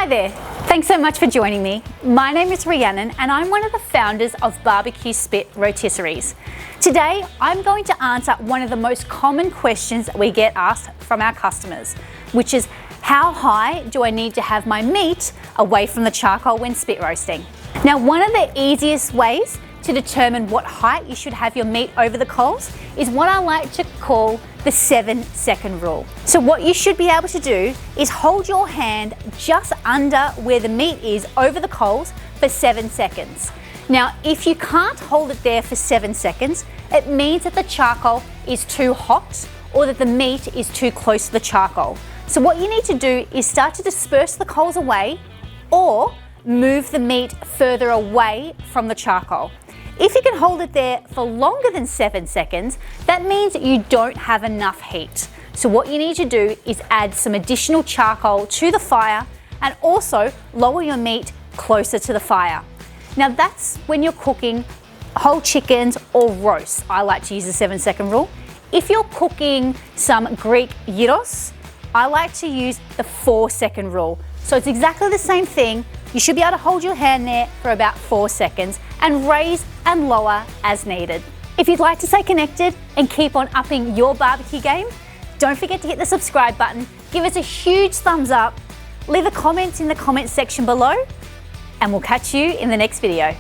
there, thanks so much for joining me. My name is Rhiannon and I'm one of the founders of BBQ Spit Rotisseries. Today, I'm going to answer one of the most common questions that we get asked from our customers, which is how high do I need to have my meat away from the charcoal when spit roasting? Now, one of the easiest ways to determine what height you should have your meat over the coals is what I like to call the 7-second rule. So what you should be able to do is hold your hand just under where the meat is over the coals for 7 seconds. Now, if you can't hold it there for 7 seconds, it means that the charcoal is too hot or that the meat is too close to the charcoal. So what you need to do is start to disperse the coals away or move the meat further away from the charcoal. If you can hold it there for longer than 7 seconds, that means that you don't have enough heat. So what you need to do is add some additional charcoal to the fire and also lower your meat closer to the fire. Now that's when you're cooking whole chickens or roasts. I like to use the 7-second rule. If you're cooking some Greek Gyros, I like to use the 4-second rule. So it's exactly the same thing. You should be able to hold your hand there for about 4 seconds and raise and lower as needed. If you'd like to stay connected and keep on upping your barbecue game, don't forget to hit the subscribe button, give us a huge thumbs up, leave a comment in the comment section below, and we'll catch you in the next video.